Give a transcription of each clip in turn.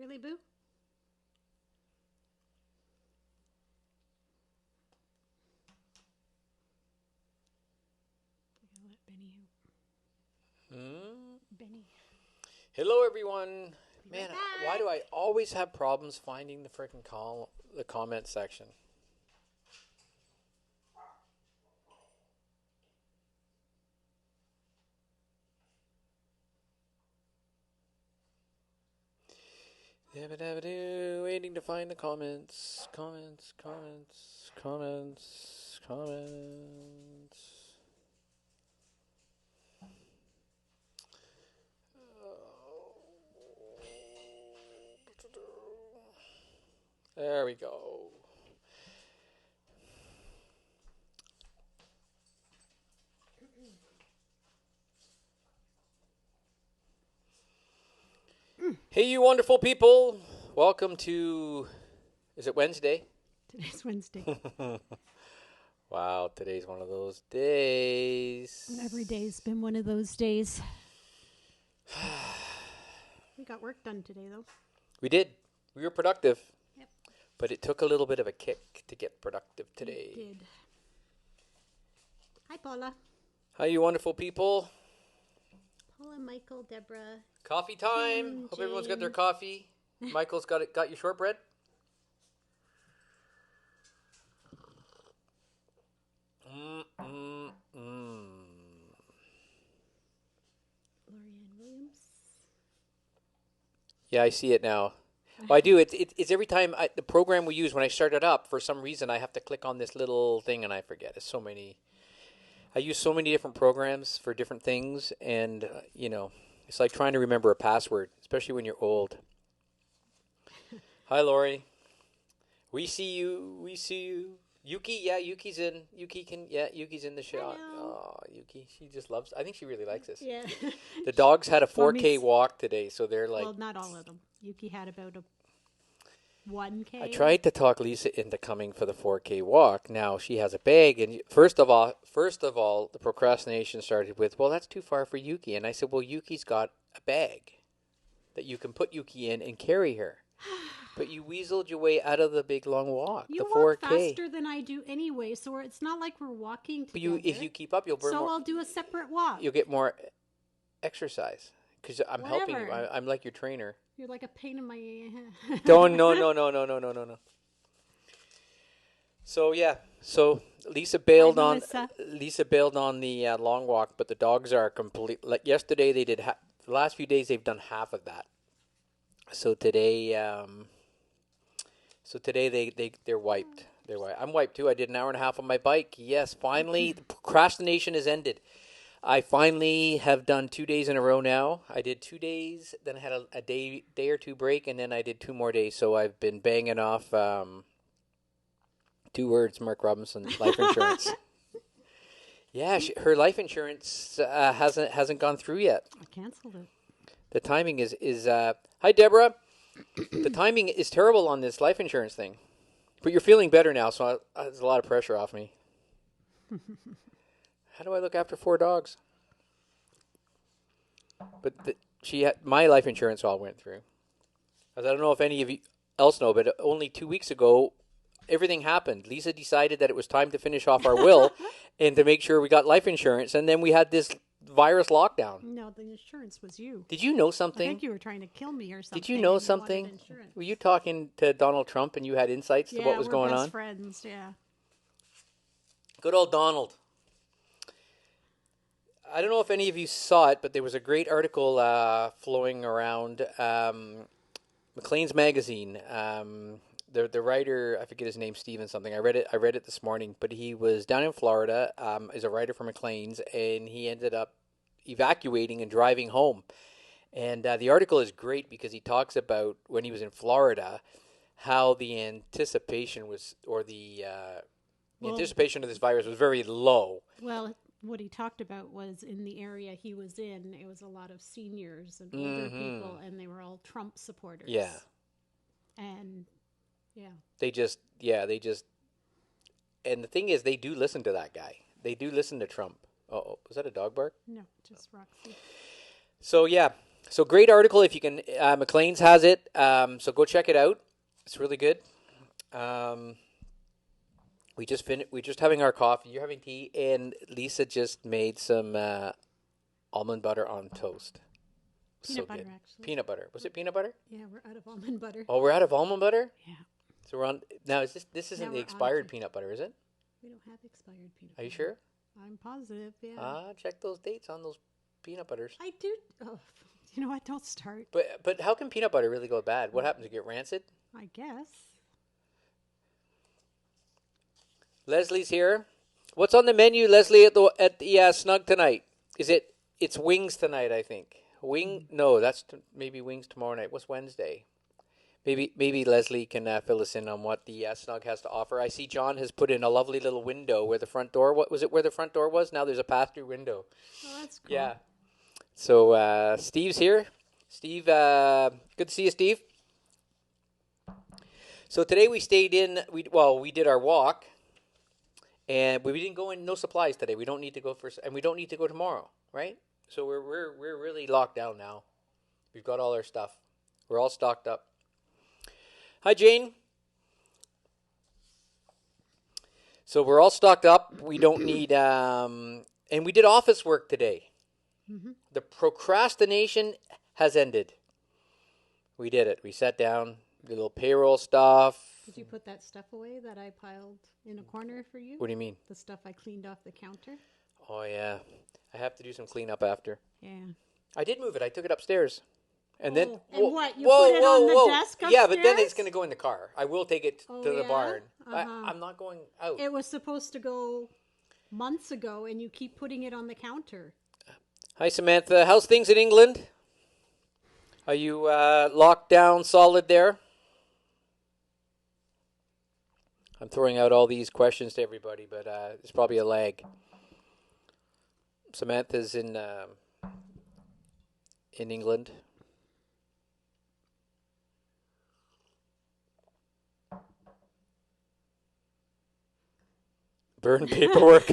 Really, Boo? I gotta let Benny out. Benny. Hello, everyone. Be Man, right why do back. I always have problems finding the freaking the comment section? Yabba-dabba-doo, waiting to find the comments. Comments. There we go. Hey, you wonderful people. Welcome to, is it Wednesday? Today's Wednesday. Wow, today's one of those days. Every day's been one of those days. We got work done today, though. We did. We were productive. Yep. But it took a little bit of a kick to get productive today. It did. Hi, Paula. Hi, you wonderful people. Paula, Michael, Deborah. Coffee time. Kim, Hope everyone's got their Jane. coffee. Michael's got your shortbread. Lorianne Williams. Yeah, I see it now. Well, I do. It's every time the program we use when I start it up. For some reason, I have to click on this little thing and I forget. It's so many. I use so many different programs for different things, and it's like trying to remember a password, especially when you're old. Hi, Lori. We see you. We see you. Yuki, yeah, Yuki's in. Yuki's in the shot. Hello. Oh, Yuki, she just loves. I think she really likes us. Yeah. The dogs had a 4K Mommy's- walk today, so they're like. Well, not all of them. Yuki had about a 1K. I tried to talk Lisa into coming for the 4K walk. Now she has a bag, and first of all, the procrastination started with, "Well, that's too far for Yuki," and I said, "Well, Yuki's got a bag that you can put Yuki in and carry her." But you weaseled your way out of the big long walk, You the walk 4K. faster than I do anyway, so it's not like we're walking But together. if you keep up, you'll burn so more. I'll do a separate walk. You'll get more exercise because I'm helping you. Whatever. I'm like your trainer. You're like a pain in my. Don't no. So yeah, so Lisa bailed Hi, on Melissa. the long walk, but the dogs are complete. Like yesterday, they did. The last few days, they've done half of that. So today, they're wiped. They're wiped. I'm wiped too. I did an hour and a half on my bike. Yes, finally, the procrastination has ended. I finally have done 2 days in a row now. I did 2 days, then I had a day or two break, and then I did 2 more days. So I've been banging off 2 words, Mark Robinson, life insurance. Yeah, her life insurance hasn't gone through yet. I canceled it. The timing is hi Deborah. The timing is terrible on this life insurance thing, but you're feeling better now, so there's a lot of pressure off me. How do I look after 4 dogs? But my life insurance all went through. I don't know if any of you else know, but only 2 weeks ago, everything happened. Lisa decided that it was time to finish off our will and to make sure we got life insurance, and then we had this virus lockdown. No, the insurance was you. Did you know I something? think you were trying to kill me or something. Did you know and something? wanted insurance. Were you talking to Donald Trump and you had insights to what was we're going best on? friends, yeah. Good old Donald. I don't know if any of you saw it, but there was a great article flowing around Maclean's magazine. The writer, I forget his name, Steven something. I read it this morning, but he was down in Florida as a writer for Maclean's, and he ended up evacuating and driving home. And the article is great because he talks about when he was in Florida, how the anticipation was, or the anticipation of this virus was very low. Well, what he talked about was in the area he was in, it was a lot of seniors and older people, and they were all Trump supporters. Yeah. And, yeah. They just, and the thing is, they do listen to that guy. They do listen to Trump. Oh, was that a dog bark? No, just Roxy. So, yeah. So great article if you can. McLean's has it. So go check it out. It's really good. We just finished. We're just having our coffee. You're having tea, and Lisa just made some almond butter on toast. Peanut butter, actually. Peanut butter. Was it peanut butter? Yeah, we're out of almond butter. Oh, we're out of almond butter? Yeah. So we're on now. Is this isn't the expired peanut butter, is it? We don't have expired peanut butter. Are you sure? I'm positive. Yeah. Check those dates on those peanut butters. I do. Oh, you know what? Don't start. But how can peanut butter really go bad? What happens? To get rancid? I guess. Leslie's here. What's on the menu, Leslie, at the Snug tonight? It's wings tonight, I think. No, that's maybe wings tomorrow night. What's Wednesday? Maybe Leslie can fill us in on what the Snug has to offer. I see John has put in a lovely little window where the front door. What was it? Where the front door was? Now there's a pass-through window. Oh, that's cool. Yeah. So Steve's here. Steve, good to see you, Steve. So today we stayed in. We did our walk, and we didn't go in. No supplies today. We don't need to go and we don't need to go tomorrow, right? So we're really locked down now. We've got all our stuff. We're all stocked up. Hi, Jane. So we're all stocked up. We don't need, and we did office work today. Mm-hmm. The procrastination has ended. We did it. We sat down, did a little payroll stuff. Did you put that stuff away that I piled in a corner for you? What do you mean? The stuff I cleaned off the counter. Oh, yeah. I have to do some cleanup after. Yeah. I did move it. I took it upstairs. And then, and what? You put it on the desk upstairs? Yeah, but then it's going to go in the car. I will take it to the barn. Uh-huh. I'm not going out. It was supposed to go months ago, and you keep putting it on the counter. Hi, Samantha. How's things in England? Are you locked down solid there? I'm throwing out all these questions to everybody, but there's probably a lag. Samantha's in England. Burn paperwork.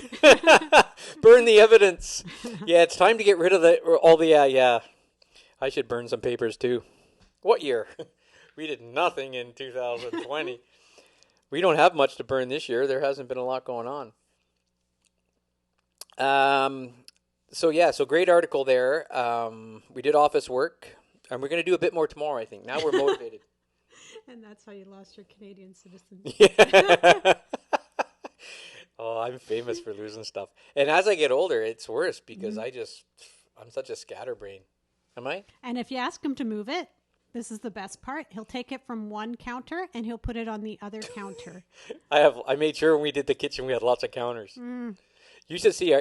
Burn the evidence. Yeah, it's time to get rid of all the, yeah. I should burn some papers too. What year? We did nothing in 2020. We don't have much to burn this year. There hasn't been a lot going on. So great article there. We did office work, and we're going to do a bit more tomorrow, I think. Now we're motivated. And that's how you lost your Canadian citizenship. Yeah. Oh, I'm famous for losing stuff. And as I get older, it's worse because I'm such a scatterbrain. Am I? And if you ask him to move it, this is the best part. He'll take it from one counter and he'll put it on the other counter. I made sure when we did the kitchen, we had lots of counters. You should see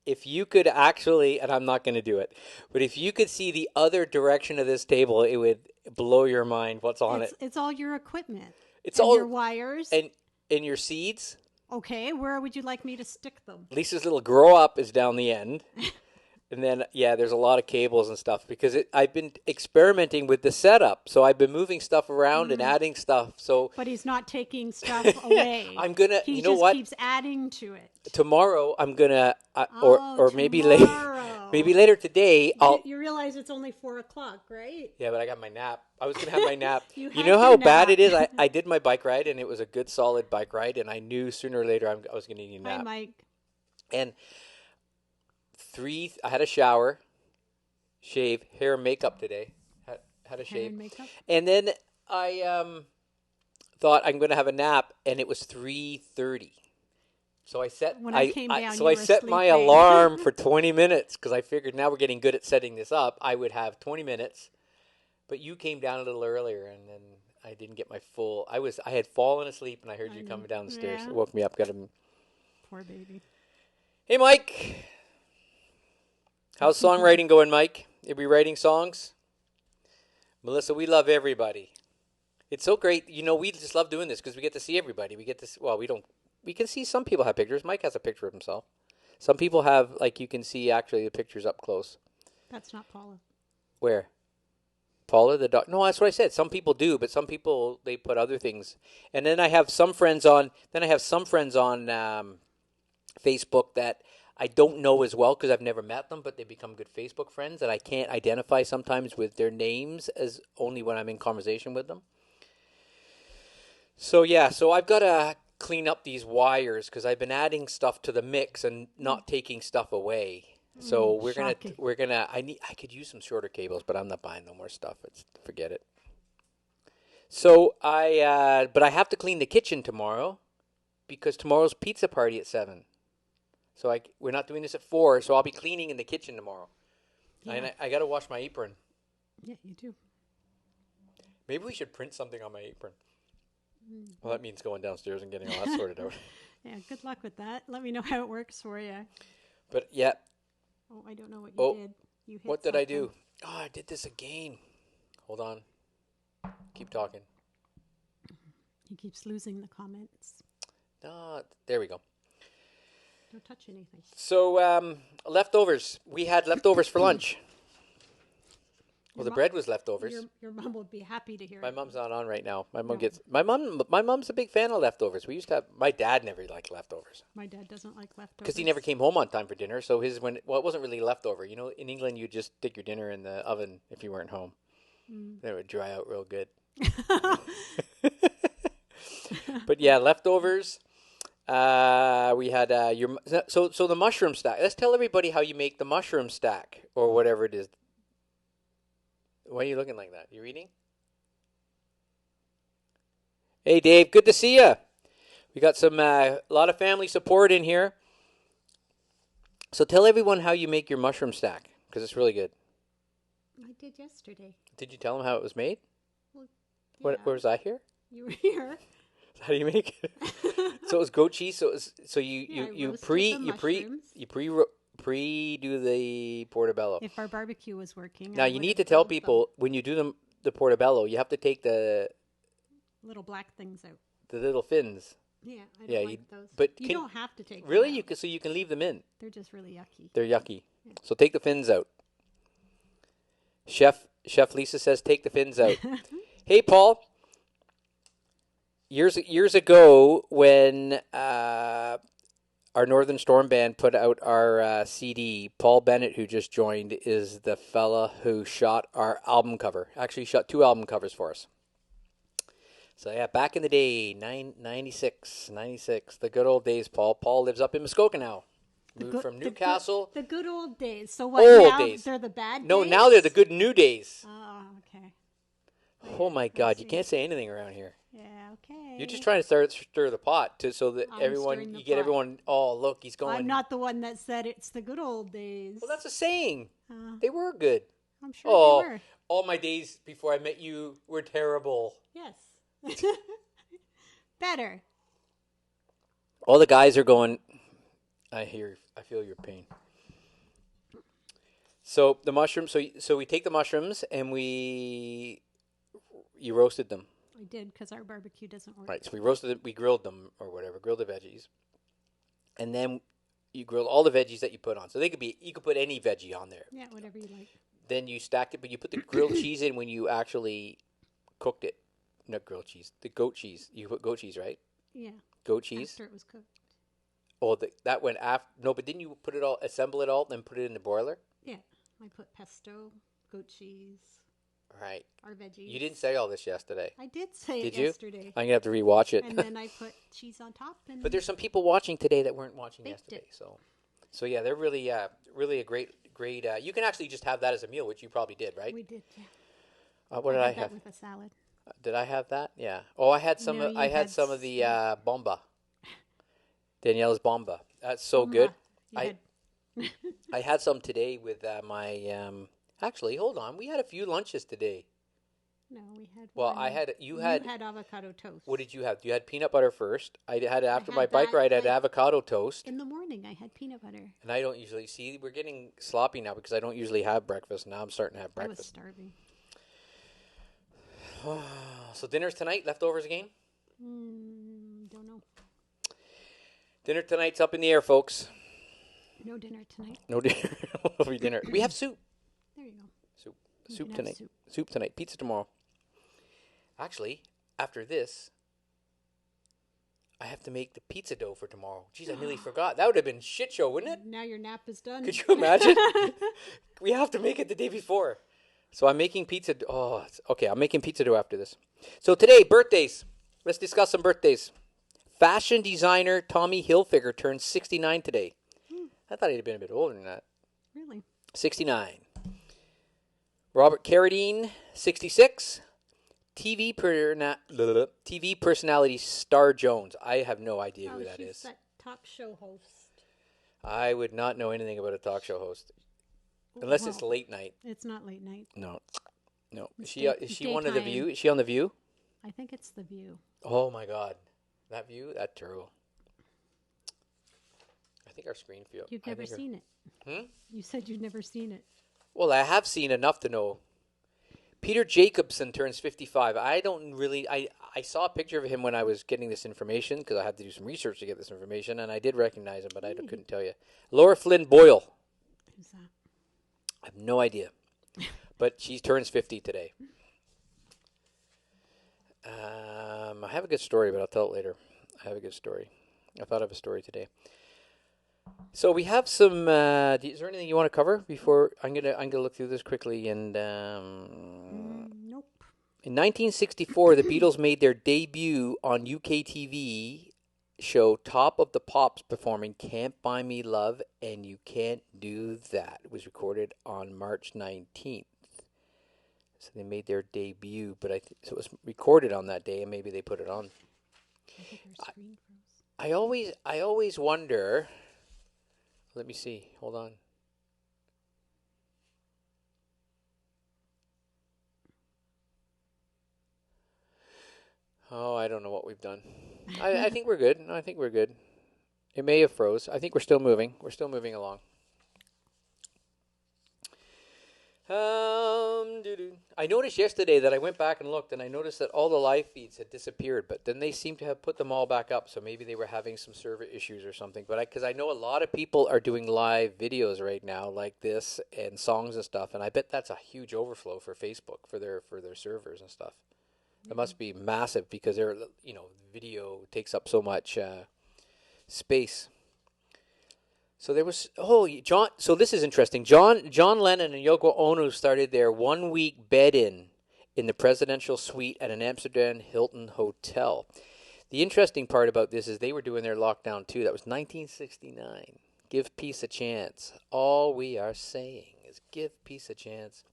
if you could actually, and I'm not going to do it, but if you could see the other direction of this table, it would blow your mind what's on it. It's all your equipment. It's all your wires. And your seeds. Okay, where would you like me to stick them? Lisa's little grow up is down the end. And then, there's a lot of cables and stuff because I've been experimenting with the setup. So I've been moving stuff around and adding stuff. So, but he's not taking stuff away. I'm going to, he what? He just keeps adding to it. Tomorrow I'm going to, or maybe later today, You realize it's only 4:00, right? Yeah, but I got my nap. I was going to have my nap. You know how bad it is? I did my bike ride and it was a good solid bike ride. And I knew sooner or later I was going to need a nap. Hi, Mike. And I had a shower, shave, hair and makeup today. Had a shave. Hair and makeup? And then I thought I'm going to have a nap and it was 3:30. So I set my alarm for 20 minutes because I figured now we're getting good at setting this up. I would have 20 minutes. But you came down a little earlier and then I didn't get my full. I had fallen asleep and I heard you coming down the stairs. It woke me up. Poor baby. Hey, Mike. How's songwriting going, Mike? Are we writing songs? Melissa, we love everybody. It's so great. We just love doing this because we get to see everybody. We can see some people have pictures. Mike has a picture of himself. Some people have, you can see actually the pictures up close. That's not Paula. Where? Paula, the dog? No, that's what I said. Some people do, but some people, they put other things. And then I have some friends on Facebook that I don't know as well because I've never met them, but they become good Facebook friends, and I can't identify sometimes with their names as only when I'm in conversation with them. So yeah, so I've got to clean up these wires because I've been adding stuff to the mix and not taking stuff away. So Shocking. I could use some shorter cables, but I'm not buying no more stuff. Forget it. So but I have to clean the kitchen tomorrow because tomorrow's pizza party at 7. So we're not doing this at 4, so I'll be cleaning in the kitchen tomorrow. Yeah. And I got to wash my apron. Yeah, you do. Maybe we should print something on my apron. Well, that means going downstairs and getting all that sorted out. Yeah, good luck with that. Let me know how it works for you. But yeah. Oh, I don't know what you did. You hit What did I something. do? Oh, I did this again. Hold on. Keep talking. He keeps losing the comments. There we go. Don't touch anything. So, leftovers. We had leftovers for lunch. Well, the bread was leftovers. Your mom would be happy to hear My it. mom's not on right now. My No. mom's a big fan of leftovers. We used to have, my dad never liked leftovers. My dad doesn't like leftovers. Because he never came home on time for dinner. So it wasn't really leftover. You know, in England, you just stick your dinner in the oven if you weren't home. Then it would dry out real good. But yeah, leftovers. We had so the mushroom stack. Let's tell everybody how you make the mushroom stack or whatever it is. Why are you looking like that? You reading? Hey, Dave. Good to see you. We got some a lot of family support in here. So tell everyone how you make your mushroom stack because it's really good. I did yesterday. Did you tell them how it was made? Well, Where yeah. was I here? You were here. How do you make it? So it was goat cheese. So you pre-do the portobello. If our barbecue was working. Now you need to tell people when you do the portobello, you have to take the little black things out. The little fins. Yeah, I don't like those. But you don't have to take really them out. you can leave them in. They're just really yucky. They're yucky. Yeah. So take the fins out. Chef Lisa says take the fins out. Hey Paul. Years ago, when our Northern Storm band put out our CD, Paul Bennett, who just joined, is the fella who shot our album cover. Actually, shot 2 album covers for us. So yeah, back in the day, 96, the good old days. Paul lives up in Muskoka now. Moved from Newcastle. The good old days. So what? Old now days. They're the bad days? No, now they're the good new days. Oh, okay. Oh my God, you can't say anything around here. Yeah, okay. You're just trying to stir the pot so that everyone. Oh, look, he's going. I'm not the one that said it's the good old days. Well, that's a saying. They were good. I'm sure they were. All my days before I met you were terrible. Yes. Better. All the guys are going. I feel your pain. So the mushrooms. So we take the mushrooms and you roasted them. I did because our barbecue doesn't work. Right. So we roasted it. We grilled them or whatever. Grilled the veggies, and then you grilled all the veggies that you put on. So you could put any veggie on there. Yeah, whatever you like. Then you stacked it, but you put the grilled cheese in when you actually cooked it. Not grilled cheese. The goat cheese. You put goat cheese, right? Yeah. Goat cheese. After it was cooked. Oh, that went after. No, but didn't you assemble it all, then put it in the broiler? Yeah, I put pesto, goat cheese. Right. Our veggies. You didn't say all this yesterday. I did say it yesterday. I'm gonna have to rewatch it. And then I put cheese on top. But there's some people watching today that weren't watching yesterday. So yeah, they're really a great. You can actually just have that as a meal, which you probably did, right? We did. Yeah. What did I have? That with a salad. Did I have that? Yeah. Oh, I had some. No, I had some of the bomba. Danielle's bomba. That's so good. I had some today with my. Actually, hold on. We had a few lunches today. No, we had. Well, you had avocado toast. What did you have? You had peanut butter first. I had after my bike ride. I had avocado toast. In the morning, I had peanut butter. And I don't usually see. We're getting sloppy now because I don't usually have breakfast. Now I'm starting to have breakfast. I was starving. So dinner's tonight. Leftovers again. Don't know. Dinner tonight's up in the air, folks. No dinner tonight. No dinner. Will be dinner. We have soup. There you go. Soup tonight. Soup tonight. Pizza tomorrow. Actually, after this, I have to make the pizza dough for tomorrow. Jeez, I nearly forgot. That would have been a shit show, wouldn't it? Now your nap is done. Could you imagine? We have to make it the day before. So I'm making pizza. Okay. I'm making pizza dough after this. So today, birthdays. Let's discuss some birthdays. Fashion designer Tommy Hilfiger turned 69 today. I thought he'd been a bit older than that. Really? 69. Robert Carradine, 66. TV personality Star Jones. I have no idea who that is. That talk show host. I would not know anything about a talk show host. Unless it's late night. It's not late night. No. Is she daytime. one of The View? Is she on The View? I think it's The View. Oh my God. That View? That's terrible. I think our screen feel. You've never seen it. You said you've never seen it. Well, I have seen enough to know. Peter Jacobson turns 55. I saw a picture of him when I was getting this information because I had to do some research to get this information, and I did recognize him, but I couldn't tell you. Laura Flynn Boyle. Who's that? I have no idea. But she turns 50 today. I have a good story, but I'll tell it later. I have a good story. I thought of a story today. So we have some. Is there anything you want to cover before I'm gonna look through this quickly? And Nope. in 1964, the Beatles made their debut on UK TV show Top of the Pops, performing "Can't Buy Me Love" and "You Can't Do That." It was recorded on March 19th. So they made their debut, but so it was recorded on that day, and maybe they put it on. I think her screen froze. I always wonder. Let me see. Hold on. Oh, I don't know what we've done. I think we're good. No, I think we're good. It may have froze. I think we're still moving. We're still moving along. I noticed yesterday that I went back and looked, and I noticed that all the live feeds had disappeared, but then they seem to have put them all back up, so maybe they were having some server issues or something. But because I know a lot of people are doing live videos right now like this and songs and stuff, and I bet that's a huge overflow for Facebook for their servers and stuff. It must be massive because video takes up so much space. So there was John. So this is interesting. John Lennon and Yoko Ono started their 1 week bed-in the presidential suite at an Amsterdam Hilton hotel. The interesting part about this is they were doing their lockdown too. That was 1969. Give peace a chance. All we are saying is give peace a chance.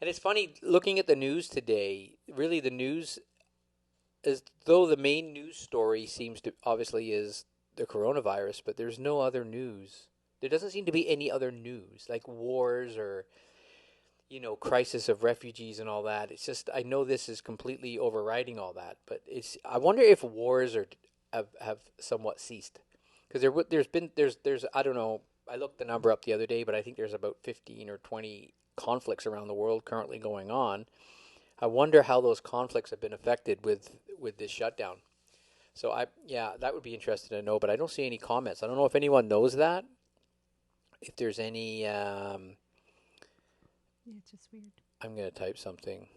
And it's funny looking at the news today. Really, the news, as though the main news story seems to obviously is the coronavirus, but there's no other news. There doesn't seem to be any other news, like wars or, crisis of refugees and all that. It's just, I know this is completely overriding all that, but I wonder if wars have somewhat ceased. Because there's I don't know, I looked the number up the other day, but I think there's about 15 or 20 conflicts around the world currently going on. I wonder how those conflicts have been affected with this shutdown. So that would be interesting to know, but I don't see any comments. I don't know if anyone knows that. If there's any, yeah, it's just weird. I'm gonna type something.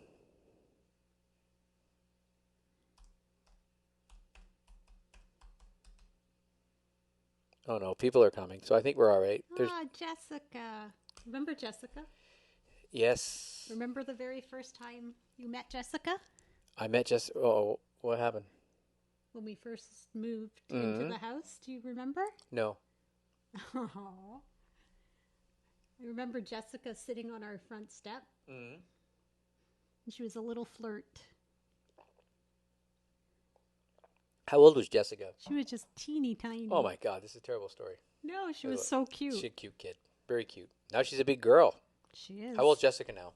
Oh no, people are coming, so I think we're all right. Jessica. Remember Jessica? Yes. Remember the very first time you met Jessica? I met Jessica. Oh, what happened? When we first moved into the house, do you remember? No. Oh. I remember Jessica sitting on our front step. And she was a little flirt. How old was Jessica? She was just teeny tiny. Oh my God, this is a terrible story. No, she was so cute. She's a cute kid. Very cute. Now she's a big girl. She is. How old's Jessica now?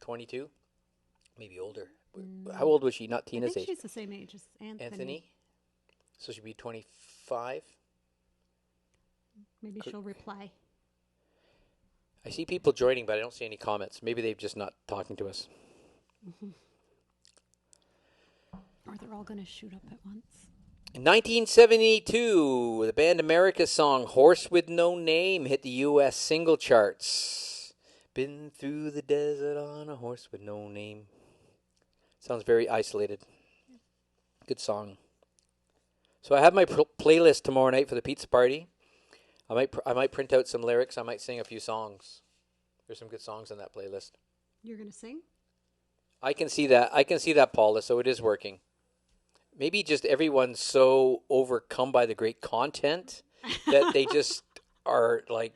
22? Maybe older. How old was she? Not Tina's age. I think she's the same age as Anthony. So she'd be 25? Maybe she'll reply. I see people joining, but I don't see any comments. Maybe they're just not talking to us. Or they're all going to shoot up at once. In 1972, the band America's song Horse with No Name hit the U.S. single charts. Been through the desert on a horse with no name. Sounds very isolated. Good song. So I have my playlist tomorrow night for the pizza party. I might print out some lyrics. I might sing a few songs. There's some good songs in that playlist. You're going to sing? I can see that. I can see that, Paula. So it is working. Maybe just everyone's so overcome by the great content that they just are like.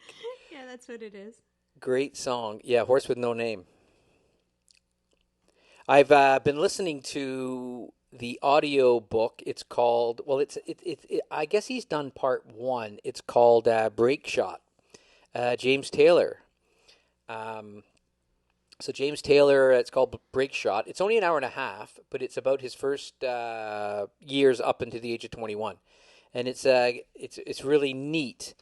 Yeah, that's what it is. Great song. Yeah, Horse with No Name. I've been listening to the audio book. It's called, well, I guess he's done part 1. It's called Break Shot. James Taylor. So James Taylor, it's called Break Shot. It's only an hour and a half, but it's about his first years up into the age of 21. And it's really neat.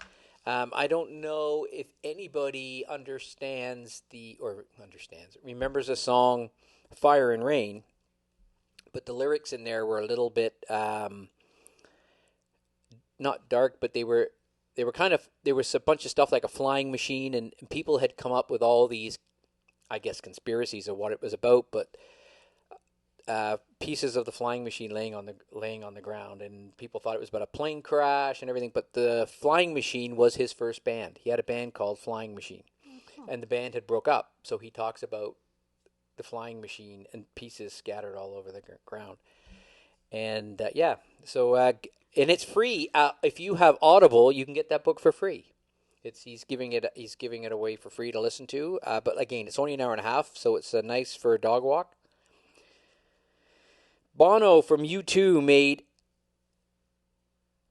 I don't know if anybody remembers a song, Fire and Rain, but the lyrics in there were a little bit not dark, but they were kind of, there was a bunch of stuff like a flying machine, and people had come up with all these, I guess, conspiracies of what it was about, but pieces of the flying machine laying on the ground, and people thought it was about a plane crash and everything. But the Flying Machine was his first band. He had a band called Flying Machine, and the band had broke up. So he talks about the Flying Machine and pieces scattered all over the ground. And so and it's free. If you have Audible, you can get that book for free. He's giving it away for free to listen to. But again, it's only an hour and a half, so it's nice for a dog walk. Bono from U2 made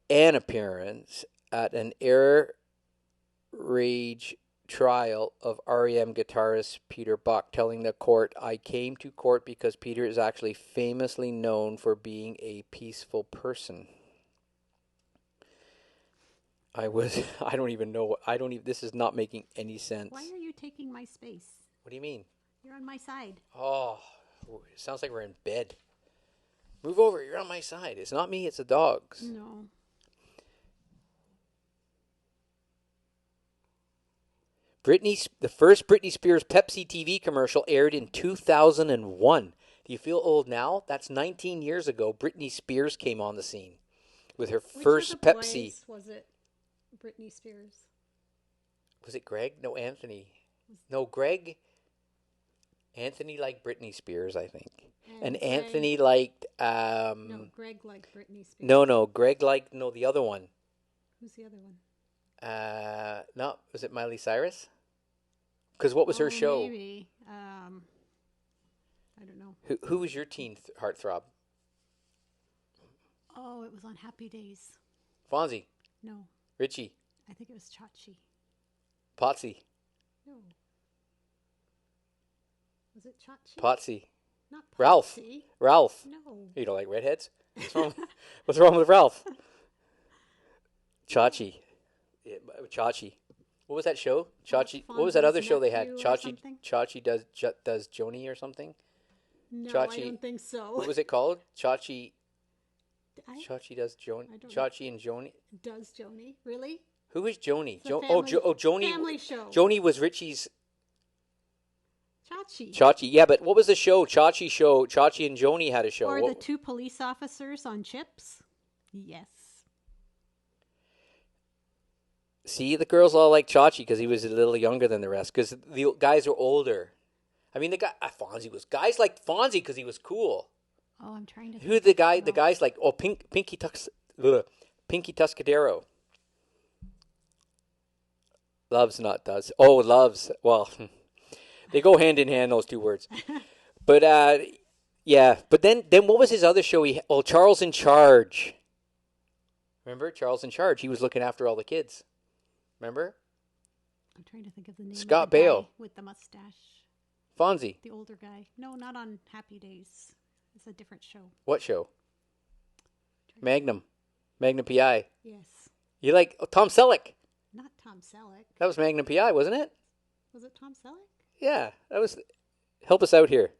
an appearance at an Air Rage trial of REM guitarist Peter Buck, telling the court, "I came to court because Peter is actually famously known for being a peaceful person." This is not making any sense. Why are you taking my space? What do you mean? You're on my side. Oh, it sounds like we're in bed. Move over, you're on my side. It's not me, it's the dogs. No. The first Britney Spears Pepsi TV commercial aired in 2001. Do you feel old now? That's 19 years ago. Britney Spears came on the scene with her first Which of the Pepsi. boys was it Britney Spears? Was it Greg? No, Anthony. No, Greg. Anthony liked Britney Spears, I think. And Anthony liked... no, Greg liked Britney Spears. No, Greg liked... No, the other one. Who's the other one? No, was it Miley Cyrus? Because what was her show? Maybe. I don't know. Who was your teen heartthrob? Oh, it was on Happy Days. Fonzie? No. Richie? I think it was Chachi. Potsy? No. Was it Chachi? Potsy? Not Ralph? Potsy. Ralph? No. You don't like redheads? What's wrong with Ralph? Chachi. Yeah, Chachi. What was that show? Chachi. What was that other show they had? Chachi does Joni or something? No, Chachi, I don't think so. What was it called? Chachi does Joni. Chachi and Joni. Does Joni really? Who is Joni? Joni. Family show. Joni was Richie's. Chachi. Yeah, but what was the show? Chachi and Joni had a show. Or the two police officers on Chips? Yes. See, the girls all like Chachi because he was a little younger than the rest. Because the guys were older. I mean, the guy Fonzie was. Guys liked Fonzie because he was cool. Oh, I'm trying to. Who the guy? The guys like Pinky Tuscadero. Loves, not does. Oh, loves. Well, they go hand in hand, those two words. But yeah. But then what was his other show? Charles in Charge. Remember Charles in Charge? He was looking after all the kids. Remember? I'm trying to think of the name. Scott of the Baio guy with the mustache. Fonzie. The older guy. No, not on Happy Days. It's a different show. What show? Magnum PI. Yes. You like Tom Selleck? Not Tom Selleck. That was Magnum PI, wasn't it? Was it Tom Selleck? Yeah, that was. Help us out here,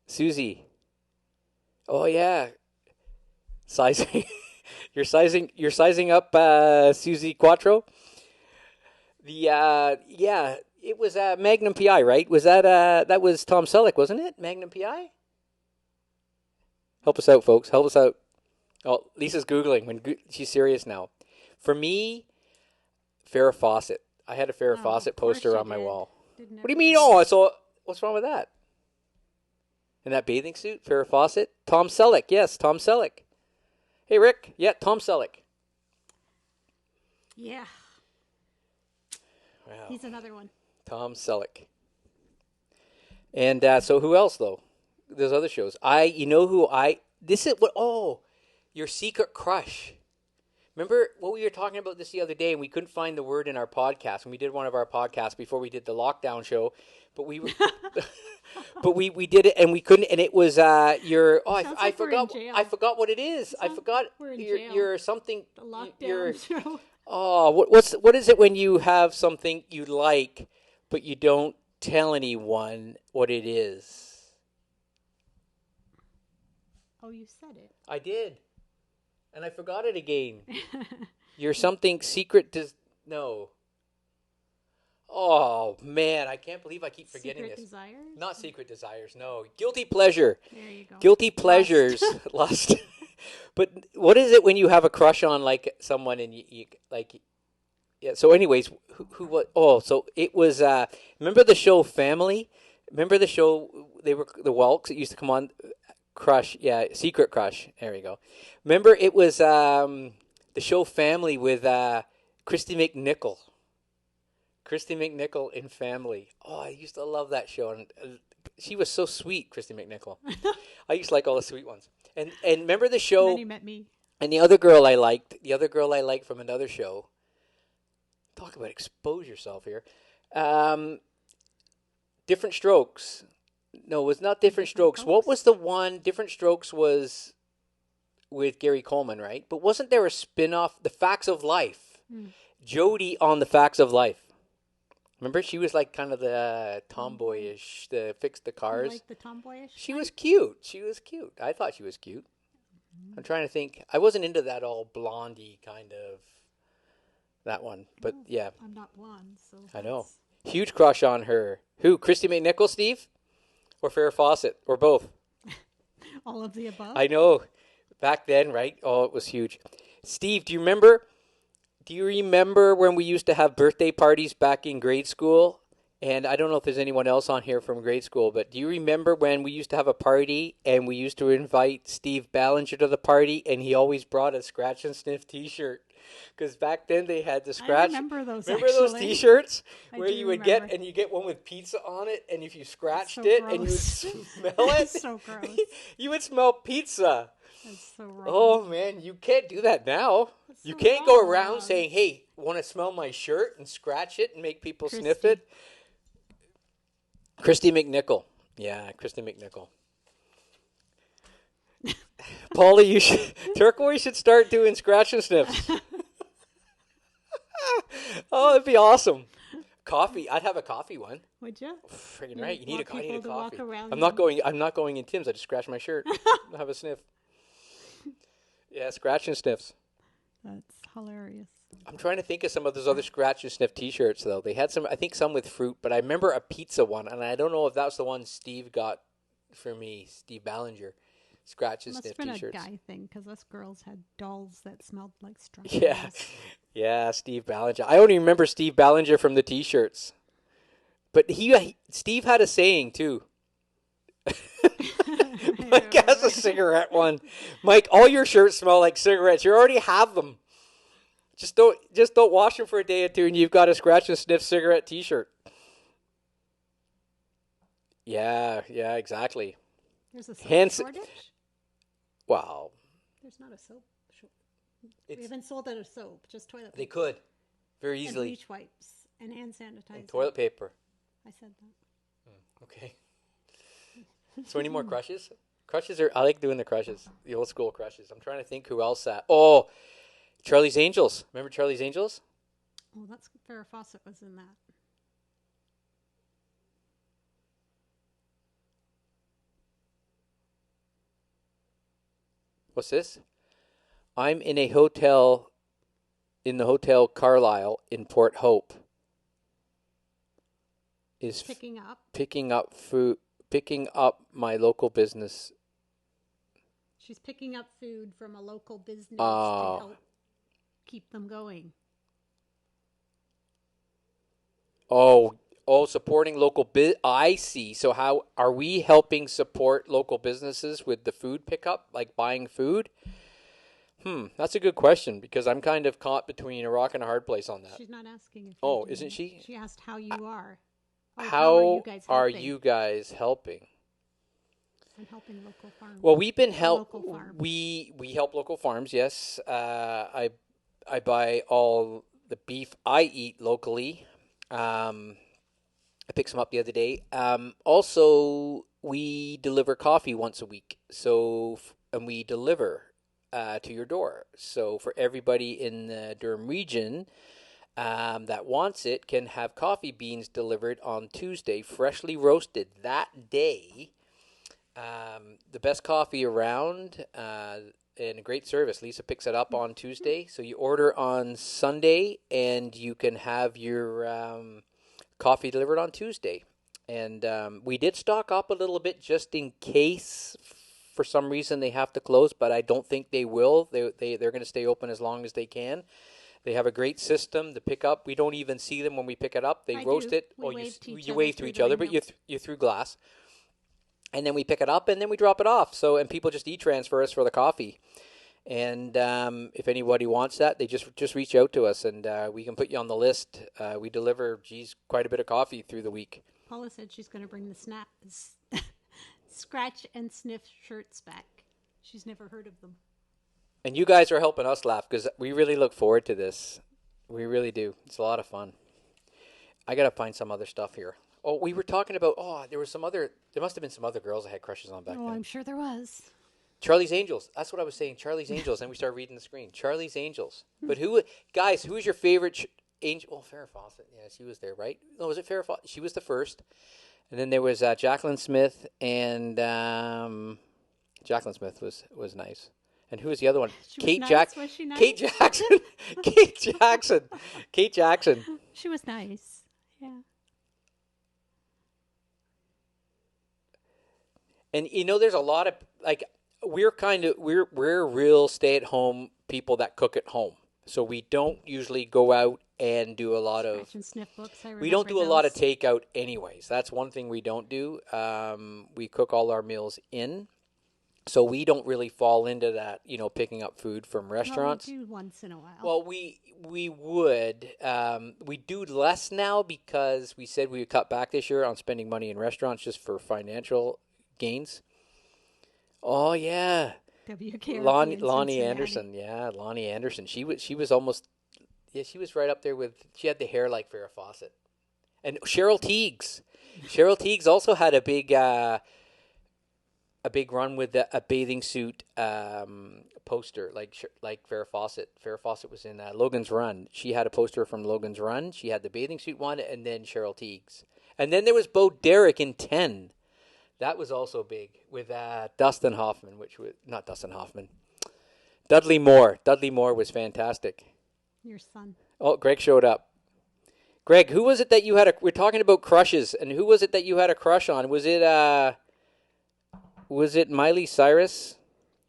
Susie. Oh yeah, sizing. You're sizing up Susie Quattro. It was Magnum PI, right? Was that was Tom Selleck, wasn't it? Magnum PI. Help us out, folks. Help us out. Oh, Lisa's Googling. She's serious now. For me, Farrah Fawcett. I had a Farrah Oh, Fawcett of course poster you on my did. wall. Didn't What do you mean? everybody? Oh, so what's wrong with that? In that bathing suit, Farrah Fawcett? Tom Selleck. Yes, Tom Selleck. Hey, Rick. Yeah, Tom Selleck. Yeah, Wow. he's another one. Tom Selleck. And so who else, though? There's other shows. You know who this is what, your secret crush. Remember what we were talking about this the other day, and we couldn't find the word in our podcast when we did one of our podcasts before we did the lockdown show, but we but we did it and we couldn't, and it was your Sounds like we're in jail. I forgot what it is. I forgot we're in your jail. your something The lockdown your show. oh what is it when you have something you like but you don't tell anyone what it is? Oh, you said it. I did. And I forgot it again. You're something secret no. Oh, man. I can't believe I keep forgetting Secret this. desires? Not secret desires, no. Guilty pleasure. There you go. Guilty pleasures. Lust. But what is it when you have a crush on, like, someone and you like... Yeah, so anyways, what... Oh, so it was... remember the show Family? Remember the show... They were the Welks that used to come on... Crush, yeah, Secret Crush. There you go. Remember, it was the show Family with Christy McNichol. Christy McNichol in Family. Oh, I used to love that show, and she was so sweet, Christy McNichol. I used to like all the sweet ones. And remember the show. Then he met me. And the other girl I liked from another show. Talk about expose yourself here. Different Strokes. No, it was not Different Strokes. What was the one? Different Strokes was with Gary Coleman, right? But wasn't there a spin-off, The Facts of Life? Jodie on The Facts of Life. Remember, she was like kind of the tomboyish, the fix the cars. You like the tomboyish? She was cute. I thought she was cute. I'm trying to think. I wasn't into that all blondie kind of, that one. But yeah. I'm not blonde, so. I know. Huge crush on her. Who? Christy McNichol, Steve? Or Farrah Fawcett? Or both? All of the above? I know. Back then, right? Oh, it was huge. Steve, do you remember when we used to have birthday parties back in grade school? And I don't know if there's anyone else on here from grade school, but do you remember when we used to have a party and we used to invite Steve Ballinger to the party and he always brought a scratch and sniff t-shirt? Because back then they had the scratch. I remember those. Remember those T-shirts where you would remember. get, and you get one with pizza on it, and if you scratched So it gross. and you would smell it, That's so gross. you would smell pizza. That's so wrong. Oh man, you can't do that now. That's You so can't go wrong. around saying, "Hey, want to smell my shirt?" and scratch it and make people sniff it. Christy McNichol, yeah, Christy McNichol. Paulie, Turquoise should start doing scratch and sniffs. Oh, it'd be awesome. Coffee. I'd have a coffee one. Would you? Friggin' right. You need want I need a people to walk coffee. around I'm not going in Tim's. I just scratch my shirt. I'll have a sniff. Yeah, scratch and sniffs. That's hilarious. I'm trying to think of some of those other scratch and sniff T-shirts though. They had some. I think some with fruit, but I remember a pizza one, and I don't know if that's the one Steve got for me. Steve Ballinger. Scratch and Must sniff have been T-shirts. a guy thing because us girls had dolls that smelled like strawberries. Yeah. Yeah, Steve Ballinger. I only remember Steve Ballinger from the T-shirts. But Steve had a saying too. Mike has a cigarette one. Mike, all your shirts smell like cigarettes. You already have them. Just don't wash them for a day or two, and you've got a scratch and sniff cigarette T-shirt. Yeah, exactly. There's a soap Hence- shortage? Wow. There's not a soap shortage. We haven't sold out of soap, just toilet paper. They could very And easily. bleach wipes and hand sanitizer. And toilet paper. I said that. Okay. So any more crushes? I like doing the crushes, the old school crushes. I'm trying to think who else. Charlie's Angels. Remember Charlie's Angels? Oh, that's Farrah Fawcett was in that. What's this? I'm in the Hotel Carlisle in Port Hope. Is picking up my local business. She's picking up food from a local business to Oh. help keep them going. Oh, supporting local I see. So how are we helping support local businesses with the food pickup, like buying food? That's a good question because I'm kind of caught between a rock and a hard place on that. She's not asking if Oh, you're doing isn't it. she? She asked how you are. Oh, How are are you you guys helping? I'm helping local farms. Well, we've been Local farm. we help local farms. Yes, I buy all the beef I eat locally. I picked some up the other day. Also, we deliver coffee once a week. And we deliver to your door. So for everybody in the Durham region that wants it, can have coffee beans delivered on Tuesday, freshly roasted that day. The best coffee around. And a great service. Lisa picks it up on Tuesday. So you order on Sunday, and you can have your coffee delivered on Tuesday. And we did stock up a little bit just in case for some reason they have to close, but I don't think they will. They're going to stay open as long as they can. They have a great system to pick up. We don't even see them when we pick it up. They roast it. You wave to each other, but you're through glass. And then we pick it up, and then we drop it off. So, and people just e-transfer us for the coffee. And if anybody wants that, they just reach out to us, and we can put you on the list. We deliver, quite a bit of coffee through the week. Paula said she's going to bring the scratch and sniff shirts back. She's never heard of them. And you guys are helping us laugh because we really look forward to this. We really do. It's a lot of fun. I got to find some other stuff here. Oh, we were talking about, there must have been some other girls I had crushes on back then. Oh, I'm sure there was. Charlie's Angels. That's what I was saying. Charlie's Angels. And we started reading the screen. Charlie's Angels. But who is your favorite angel? Oh, Farrah Fawcett. Yeah, she was there, right? No, was it Farrah Fawcett? She was the first. And then there was Jacqueline Smith, and Jacqueline Smith was nice. And who was the other one? Kate Jackson. Was she nice? Kate Jackson. Kate Jackson. Kate Jackson. She was nice. Yeah. And there's a lot of we're real stay-at-home people that cook at home. So we don't usually go out and do a lot of scratch and sniff books. We don't do a lot of takeout anyways. That's one thing we don't do. We cook all our meals in. So we don't really fall into that, picking up food from restaurants. Well, we do once in a while. Well, we would. We do less now because we said we would cut back this year on spending money in restaurants just for financial gains. Oh yeah, Lonnie Anderson. Yeah, Lonnie Anderson. She was almost. Yeah, she was right up there with. She had the hair like Farrah Fawcett, and Cheryl Tiegs. Cheryl Tiegs also had a big run with a bathing suit poster like Farrah Fawcett. Farrah Fawcett was in Logan's Run. She had a poster from Logan's Run. She had the bathing suit one, and then Cheryl Tiegs, and then there was Bo Derek in 10. That was also big with Dustin Hoffman, not Dustin Hoffman. Dudley Moore. Dudley Moore was fantastic. Your son. Oh, Greg showed up. Greg, who was it that you had we're talking about crushes, and who was it that you had a crush on? Was it Miley Cyrus?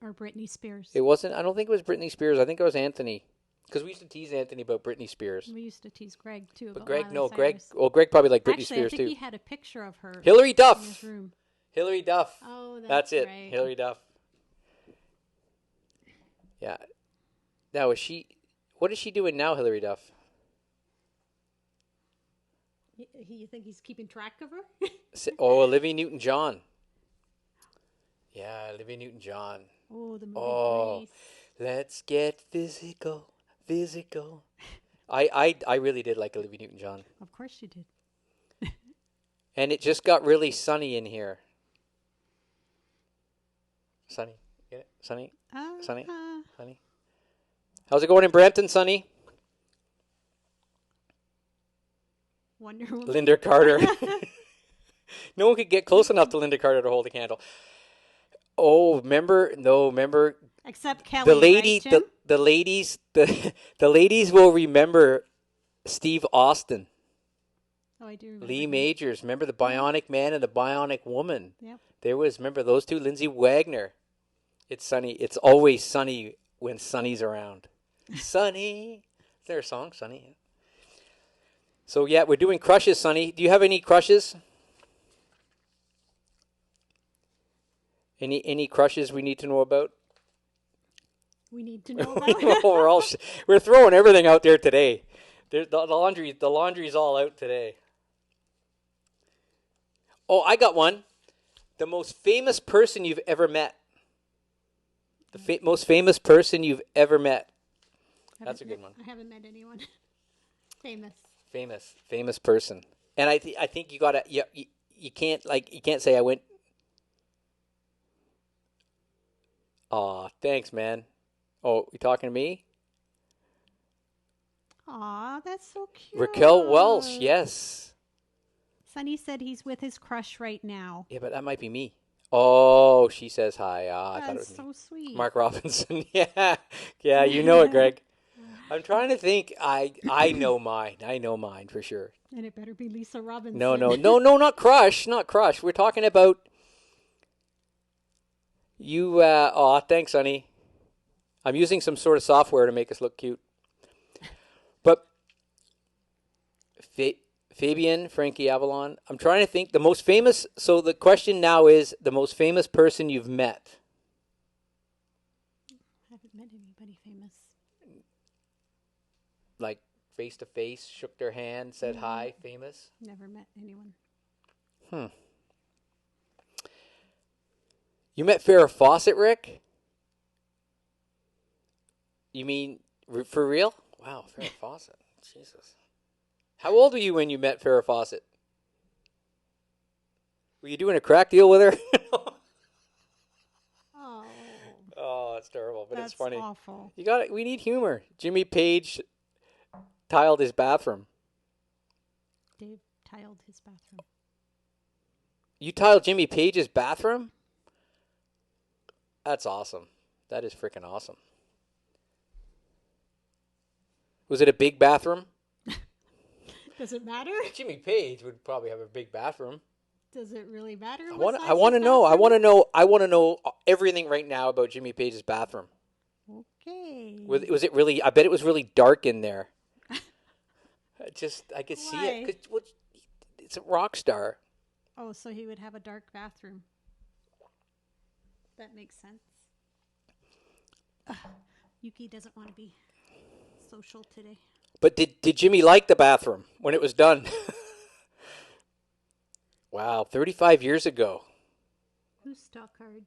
Or Britney Spears? It wasn't. I don't think it was Britney Spears. I think it was Anthony. Because we used to tease Anthony about Britney Spears. We used to tease Greg, too, but about Greg, Miley no, Cyrus. Greg probably liked Britney Spears, too. I think he had a picture of her. Hilary Duff. In his room. Hilary Duff. Oh, that's it. Right. Hilary Duff. Yeah. Now, what is she doing now, Hilary Duff? You think he's keeping track of her? Olivia Newton-John. Yeah, Olivia Newton-John. Oh, the movie Grace. Let's get physical. I really did like Olivia Newton-John. Of course you did. And it just got really sunny in here. Sunny. Get it? Sunny? Sunny? Sunny? How's it going in Brampton, Sunny? Wonder Woman. Linda Carter. No one could get close enough to Linda Carter to hold a candle. Oh, remember. Except Kelly. The lady, right, the ladies, the ladies will remember Steve Austin. Oh, I do remember. Lee Majors. Remember the Bionic Man and the Bionic Woman? Yep. Remember those two? Lindsay Wagner. It's sunny. It's always sunny when Sunny's around. Sunny. Is there a song, Sunny? So yeah, we're doing crushes, Sunny. Do you have any crushes? Any crushes we need to know about? We need to know about. We're throwing everything out there today. The laundry's all out today. Oh, I got one. The most famous person you've ever met. The most famous person you've ever met. That's a good one. I haven't met anyone. Famous person. And I think you gotta you can't say I went. Aw, thanks, man. Oh, you talking to me? Aw, that's so cute. Raquel Welsh, yes. Sunny said he's with his crush right now. Yeah, but that might be me. Oh, she says hi. I thought it was so me. Sweet. Mark Robinson. Yeah, you know it, Greg. I'm trying to think. I know mine. I know mine for sure. And it better be Lisa Robinson. No, not Crush. Not Crush. We're talking about you. Thanks, honey. I'm using some sort of software to make us look cute. But Fabian, Frankie Avalon. I'm trying to think. The most famous. So the question now is the most famous person you've met. I haven't met anybody famous. Like face to face, shook their hand, said hi, famous? Never met anyone. You met Farrah Fawcett, Rick? You mean for real? Wow, Farrah Fawcett. Jesus. How old were you when you met Farrah Fawcett? Were you doing a crack deal with her? Oh, it's terrible, but it's funny. That's awful. We need humor. Jimmy Page tiled his bathroom. Dave tiled his bathroom. You tiled Jimmy Page's bathroom? That's awesome. That is freaking awesome. Was it a big bathroom? Does it matter? Jimmy Page would probably have a big bathroom. Does it really matter? I want to know. I want to know everything right now about Jimmy Page's bathroom. Okay. Was it really? I bet it was really dark in there. I could see it. 'Cause it's a rock star. Oh, so he would have a dark bathroom. That makes sense. Yuki doesn't want to be social today. But did Jimmy like the bathroom when it was done? Wow, 35 years ago. Who's Stockard?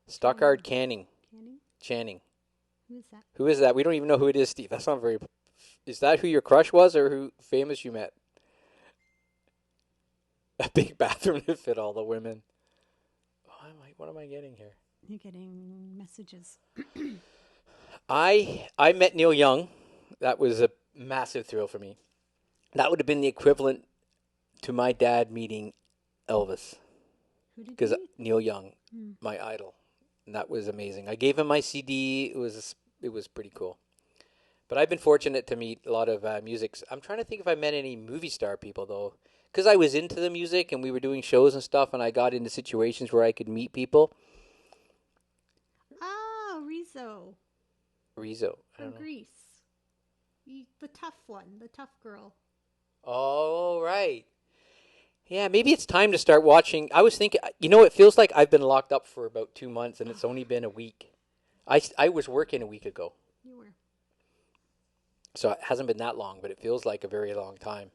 Stockard Channing. Who is that? We don't even know who it is, Steve. That's not very... Is that who your crush was or who famous you met? A big bathroom to fit all the women. What am I getting here? You're getting messages. I met Neil Young. That was a massive thrill for me. That would have been the equivalent to my dad meeting Elvis. Who did you Because meet? Neil Young, my idol. And that was amazing. I gave him my CD. It was pretty cool. But I've been fortunate to meet a lot of music. I'm trying to think if I met any movie star people, though. Because I was into the music and we were doing shows and stuff, and I got into situations where I could meet people. Oh, Rizzo. I don't know. Greece. The tough one. The tough girl. Oh, right. Yeah, maybe it's time to start watching. I was thinking, it feels like I've been locked up for about 2 months, and it's only been a week. I was working a week ago. You were. So it hasn't been that long, but it feels like a very long time.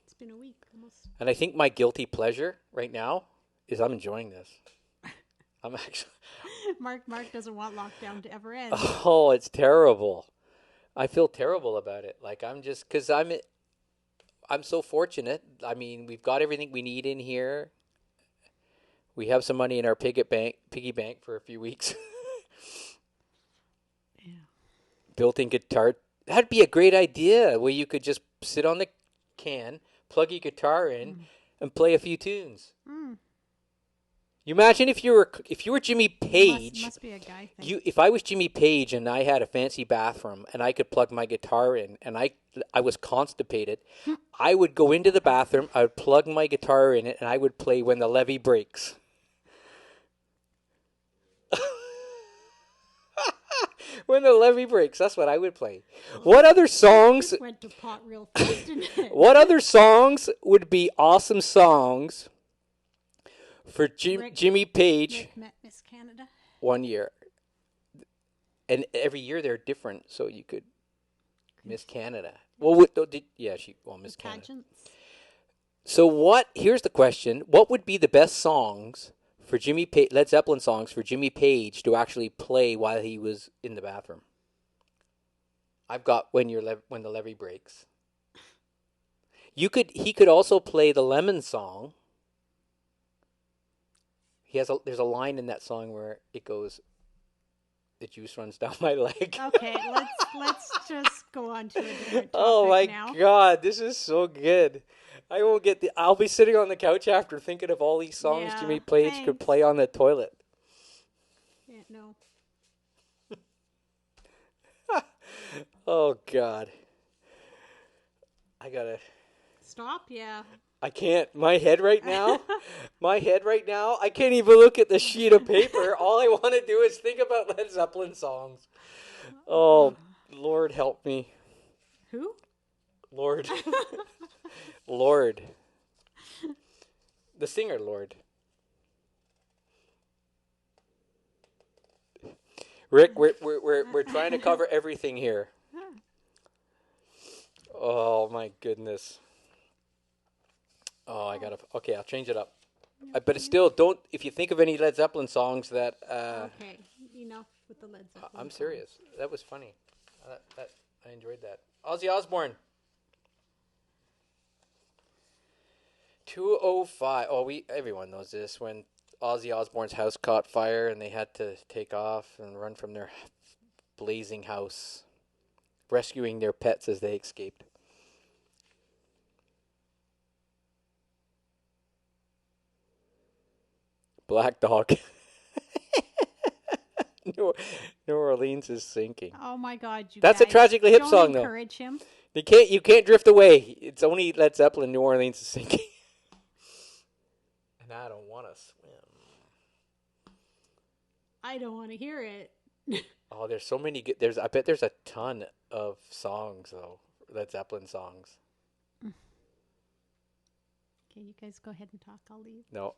It's been a week almost. And I think my guilty pleasure right now is I'm enjoying this. I'm actually... Mark doesn't want lockdown to ever end. Oh, it's terrible. I feel terrible about it. Like because I'm so fortunate. I mean, we've got everything we need in here. We have some money in our piggy bank for a few weeks. Yeah. Built-in guitar. That'd be a great idea where you could just sit on the can, plug your guitar in, and play a few tunes. You imagine if you were Jimmy Page. Must be a guy thing. If I was Jimmy Page and I had a fancy bathroom and I could plug my guitar in and I was constipated, I would go into the bathroom, I would plug my guitar in it, and I would play When the Levee Breaks. When the levee breaks, that's what I would play. What other songs? Went to pot real fast, didn't it? What other songs would be awesome songs for Jimmy Page? Rick met Miss Canada. One year, and every year they're different, so you could Miss Canada. Well, Miss Canada. Pageants. So what? Here's the question: what would be the best songs for Led Zeppelin songs for Jimmy Page to actually play while he was in the bathroom? I've got when the levee breaks. He could also play the Lemon song. There's a line in that song where it goes, "The juice runs down my leg." Okay, let's just go on to a different topic Oh my now. God, this is so good. I'll be sitting on the couch after thinking of all these songs Yeah, Jimmy Page could thanks. play on the toilet. Yeah, no. Oh God. I gotta. Stop, yeah. I can't. My head right now, I can't even look at the sheet of paper. All I want to do is think about Led Zeppelin songs. Oh, Lord help me. Who? Lord. Lord. The singer, Lord. Rick, we're trying to cover everything here. Oh my goodness. Oh, okay, I'll change it up. But it's still, if you think of any Led Zeppelin songs that... Okay, enough with the Led Zeppelin. I'm serious. That was funny. I enjoyed that. Ozzy Osbourne. 2:05. Oh, everyone knows this. When Ozzy Osbourne's house caught fire and they had to take off and run from their blazing house, rescuing their pets as they escaped. Black Dog. New Orleans is sinking. Oh my God, That's guys. a Tragically Hip Don't song, though. encourage him. You can't drift away. It's only Led Zeppelin. New Orleans is sinking. And I don't want to swim. I don't want to hear it. Oh, there's so many good. I bet there's a ton of songs though. Led Zeppelin songs. Okay, you guys go ahead and talk. I'll leave. No,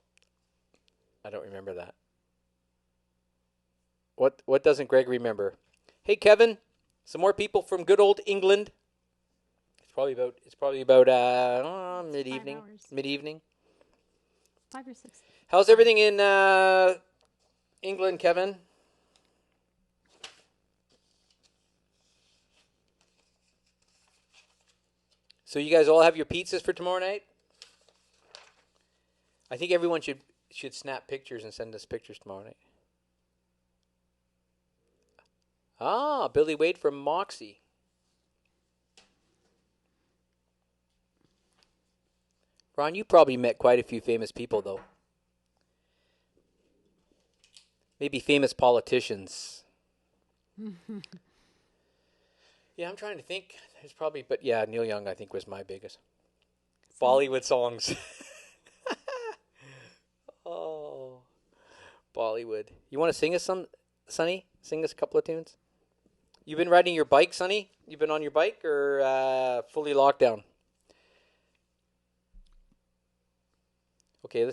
I don't remember that. What doesn't Greg remember? Hey Kevin, some more people from good old England. It's probably about mid-evening. 5 hours. Mid-evening. 5 or 6. How's everything in England, Kevin? So you guys all have your pizzas for tomorrow night? I think everyone should snap pictures and send us pictures tomorrow night. Ah, Billy Wade from Moxie. Ron, you probably met quite a few famous people, though. Maybe famous politicians. Yeah, I'm trying to think. There's probably, but yeah, Neil Young, I think, was my biggest. Bollywood songs. Oh, Bollywood. You want to sing us some, Sonny? Sing us a couple of tunes? You've been riding your bike, Sonny? You've been on your bike or fully locked down? Okay,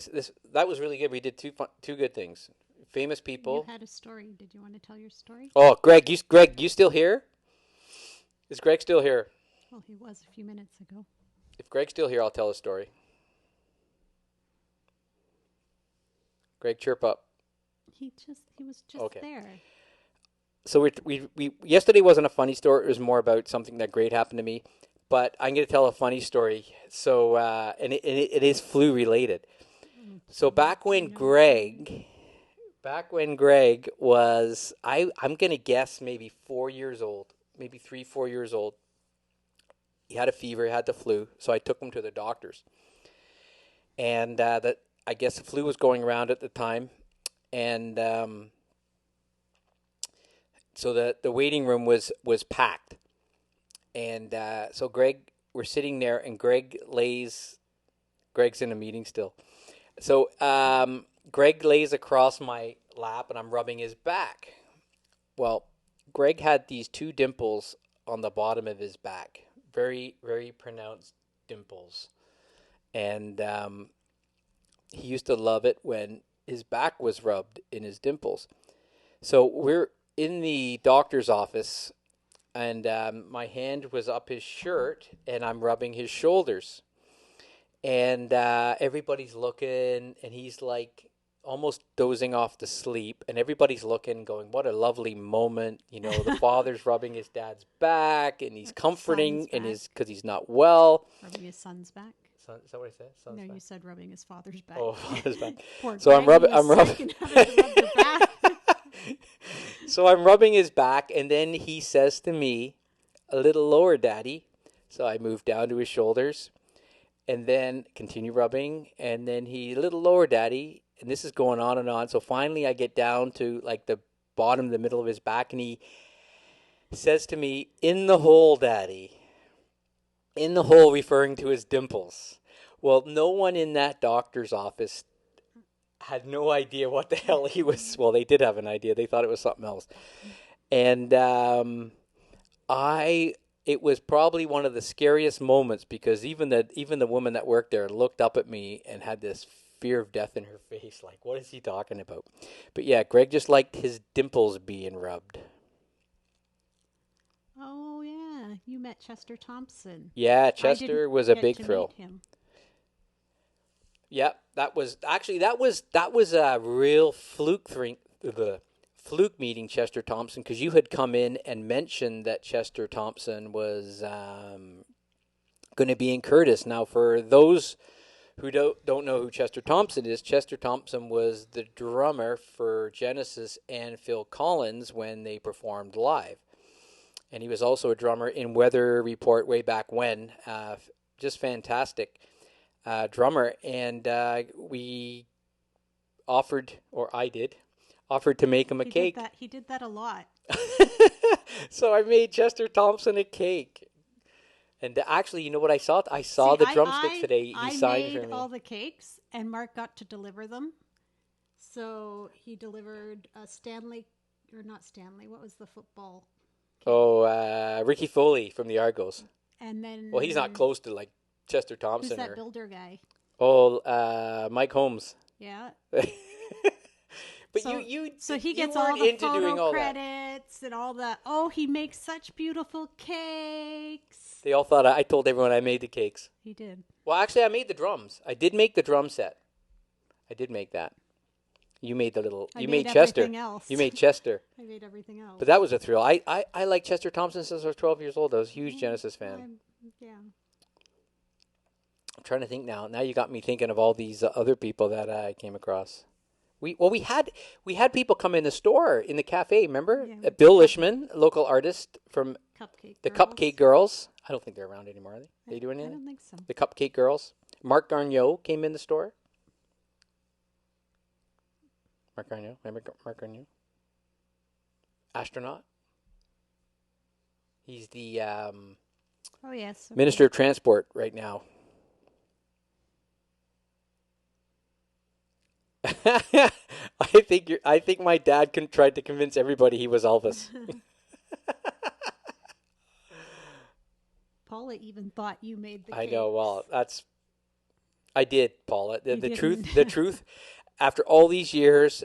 that was really good. We did two good things. Famous people. You had a story. Did you want to tell your story? Oh, Greg, you still here? Is Greg still here? Well, he was a few minutes ago. If Greg's still here, I'll tell a story. Greg, chirp up. He was just Okay. there. So we yesterday wasn't a funny story. It was more about something that great happened to me. But I'm going to tell a funny story. So and it is flu related. So back when Greg was, I'm going to guess maybe 4 years old, maybe 3-4 years old. He had a fever, he had the flu, so I took him to the doctors. And I guess the flu was going around at the time, and so the waiting room was packed. And so we're sitting there, and Greg's in a meeting still. So Greg lays across my lap, and I'm rubbing his back. Well, Greg had these two dimples on the bottom of his back, very, very pronounced dimples. And he used to love it when his back was rubbed in his dimples. So we're in the doctor's office, and my hand was up his shirt, and I'm rubbing his shoulders. And everybody's looking, and he's like almost dozing off to sleep, and everybody's looking, going, "What a lovely moment!" You know, the father's rubbing his dad's back, and he's comforting, and because he's not well. Rubbing his son's back. Son, is that what I said? Son's No, back? you said rubbing his father's back. Oh, father's back. Poor So I'm Greg, rubbing. he was I'm rubbing. sick and having to rub your back. So I'm rubbing his back, and then he says to me, "A little lower, Daddy." So I move down to his shoulders, and then continue rubbing, and then a little lower, Daddy. And this is going on and on. So finally I get down to like the bottom, the middle of his back, and he says to me, "In the hole, Daddy." In the hole, referring to his dimples. Well, no one in that doctor's office had no idea what the hell he was. Well, they did have an idea. They thought it was something else. And it was probably one of the scariest moments, because even the woman that worked there looked up at me and had this fear of death in her face. Like, what is he talking about? But yeah, Greg just liked his dimples being rubbed. Oh yeah, you met Chester Thompson. Yeah, Chester was a big thrill. Meet him. Yeah, that was a real fluke meeting, Chester Thompson, because you had come in and mentioned that Chester Thompson was going to be in Curtis. Now, for those who don't know who Chester Thompson is, Chester Thompson was the drummer for Genesis and Phil Collins when they performed live. And he was also a drummer in Weather Report way back when. Just fantastic drummer. And we offered, or I did, offered to make him a cake. He did that a lot. So I made Chester Thompson a cake. And actually, you know what I saw? I saw the drumsticks today. He signed for me. I made all the cakes, and Mark got to deliver them. So he delivered not Stanley. What was the football? Oh, Ricky Foley from the Argos. And then, well, he's not close to like Chester Thompson. Who's that builder guy? Oh, Mike Holmes. Yeah. But so he gets all the into doing all credits that. And all the. Oh, he makes such beautiful cakes. They all thought I told everyone I made the cakes. He did. Well, actually, I made the drums. I did make the drum set. I did make that. You made the little. You made Chester. Else. You made Chester. I made everything else. But that was a thrill. I liked Chester Thompson since I was 12 years old. I was a huge Genesis fan. Yeah. I'm trying to think now. Now you got me thinking of all these other people that I came across. We had people come in the store, in the cafe. Remember, Bill Lishman, local artist from Cupcake Girls. I don't think they're around anymore, are they? They doing anything? I don't think so. The Cupcake Girls. Mark Garneau came in the store. Mark Garneau. Remember Mark Garneau? Astronaut. He's the Minister of Transport right now. I think my dad tried to convince everybody he was Elvis. Paula even thought you made the I cake. know. Well, I did, Paula. The truth. After all these years,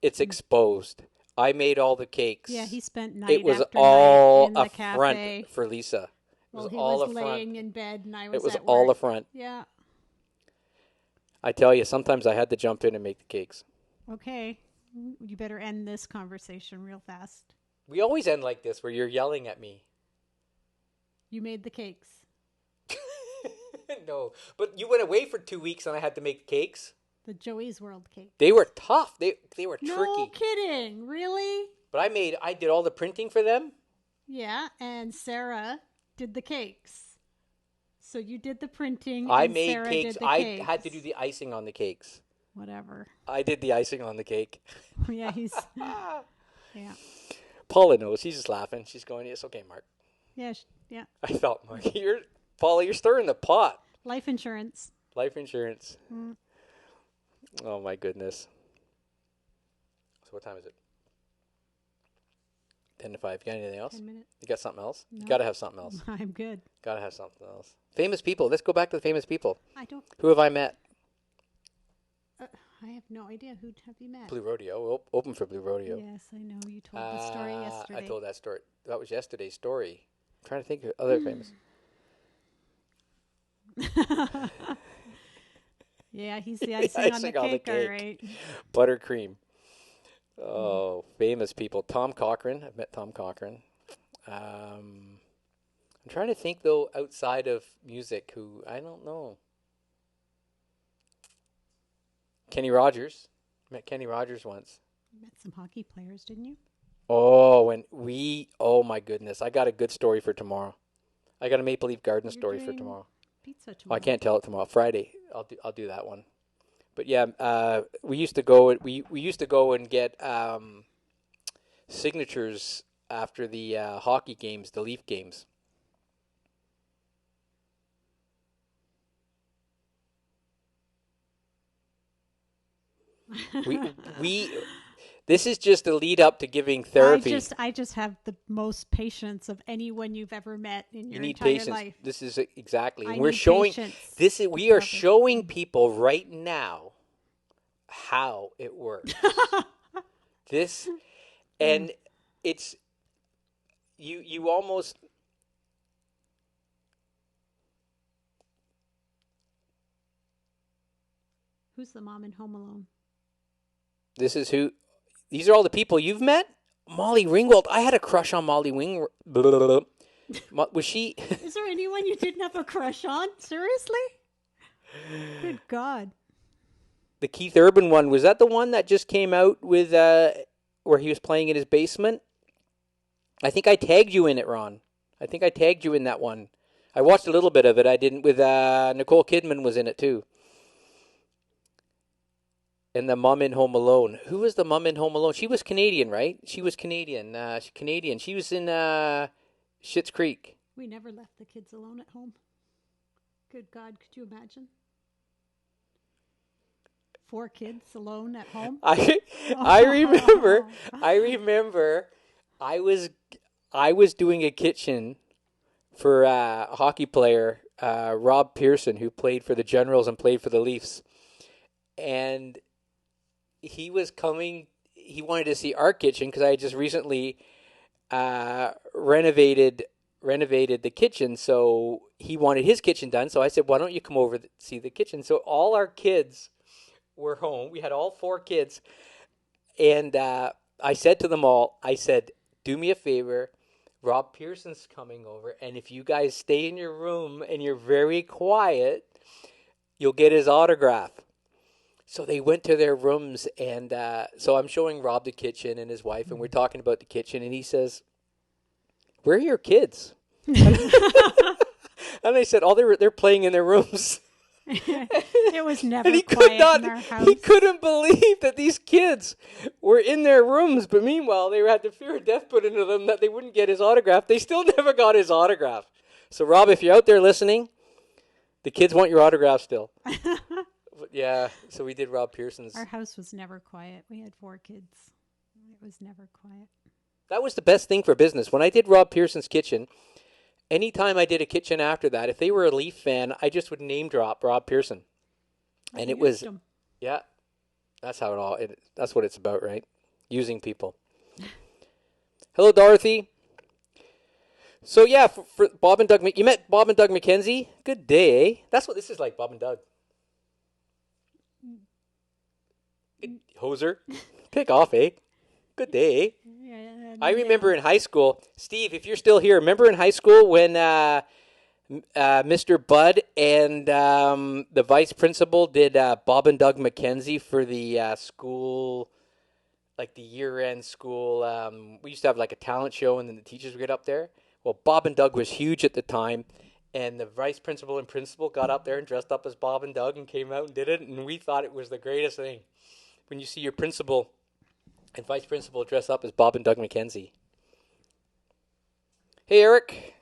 it's exposed. I made all the cakes. Yeah, he spent night It was after all night in the cafe. front for Lisa. Well, he was laying in bed and I was at work. It was all a front. Yeah. I tell you, sometimes I had to jump in and make the cakes. Okay. You better end this conversation real fast. We always end like this, where you're yelling at me. You made the cakes. No, but you went away for 2 weeks and I had to make cakes. The Joey's World cake. They were tough. They were tricky. No kidding. Really? But I did all the printing for them. Yeah, and Sarah did the cakes. So you did the printing. I and made Sarah cakes. Did the I cakes. had to do the icing on the cakes. Whatever. I did the icing on the cake. Yeah, yeah. Paula knows. She's just laughing. She's going, "Yes, okay, Mark." Yeah, yeah. I thought, Mark, Paula, you're stirring the pot. Life insurance. Life insurance. Mm. Oh, my goodness. So what time is it? 10 to 5. You got anything else? 10 minutes. You got something else? No. You got to have something else. I'm good. Got to have something else. Famous people. Let's go back to the famous people. I don't. Who have I met? I have no idea. Who have you met? Blue Rodeo. Open for Blue Rodeo. Yes, I know. You told the story yesterday. I told that story. That was yesterday's story. I'm trying to think of other famous. Yeah, he's the icing on the cake, all right. Buttercream. Oh, famous people. Tom Cochrane. I've met Tom Cochrane. I'm trying to think, though, outside of music, who I don't know. Kenny Rogers. Met Kenny Rogers once. You met some hockey players, didn't you? Oh, oh my goodness. I got a good story for tomorrow. I got a Maple Leaf Garden story for tomorrow. Pizza tomorrow. Oh, I can't tell it tomorrow. Friday. I'll do that one. But yeah, we used to go and get signatures after the hockey games, the Leaf games. we this is just a lead up to giving therapy. I just have the most patience of anyone you've ever met in your need entire patience. life. This is exactly. I We're need showing patience. We are showing people right now how it works. This and it's you almost Who's the mom in Home Alone? This is who. These are all the people you've met? Molly Ringwald. I had a crush on Molly Ringwald. Was she? Is there anyone you didn't have a crush on? Seriously? Good God. The Keith Urban one. Was that the one that just came out with where he was playing in his basement? I think I tagged you in it, Ron. I think I tagged you in that one. I watched a little bit of it. I didn't with Nicole Kidman was in it too. And the mom in Home Alone. Who was the mom in Home Alone? She was Canadian, right? She was Canadian. Canadian. She was in Schitt's Creek. We never left the kids alone at home. Good God, could you imagine? 4 kids alone at home. I remember. I was doing a kitchen for a hockey player, Rob Pearson, who played for the Generals and played for the Leafs, and he was coming. He wanted to see our kitchen because I had just recently renovated the kitchen, so he wanted his kitchen done. So I said, "Why don't you come over to see the kitchen?" So all our kids were home. We had all 4 kids, and I said to them all, I said, "Do me a favor. Rob Pearson's coming over, and if you guys stay in your room and you're very quiet, you'll get his autograph." So they went to their rooms, and so I'm showing Rob the kitchen and his wife, and we're talking about the kitchen, and he says, "Where are your kids?" And they said, "Oh, they're playing in their rooms." It was never and quiet in our house. He couldn't believe that these kids were in their rooms, but meanwhile, they had the fear of death put into them that they wouldn't get his autograph. They still never got his autograph. So, Rob, if you're out there listening, the kids want your autograph still. Yeah, so we did Rob Pearson's. Our house was never quiet. We had 4 kids. It was never quiet. That was the best thing for business. When I did Rob Pearson's kitchen, anytime I did a kitchen after that, if they were a Leaf fan, I just would name drop Rob Pearson. And it was, yeah, that's how that's what it's about, right? Using people. Hello, Dorothy. So, yeah, for Bob and Doug, you met Bob and Doug McKenzie? Good day, eh? That's what this is like, Bob and Doug. Hoser. Pick off, eh? Good day, eh? Yeah, I remember in high school, Steve, if you're still here, remember in high school when Mr. Bud and the vice principal did Bob and Doug McKenzie for the school, like the year-end school. We used to have like a talent show, and then the teachers would get up there. Well, Bob and Doug was huge at the time, and the vice principal and principal got up there and dressed up as Bob and Doug and came out and did it, and we thought it was the greatest thing. When you see your principal and vice principal dress up as Bob and Doug McKenzie. Hey, Eric.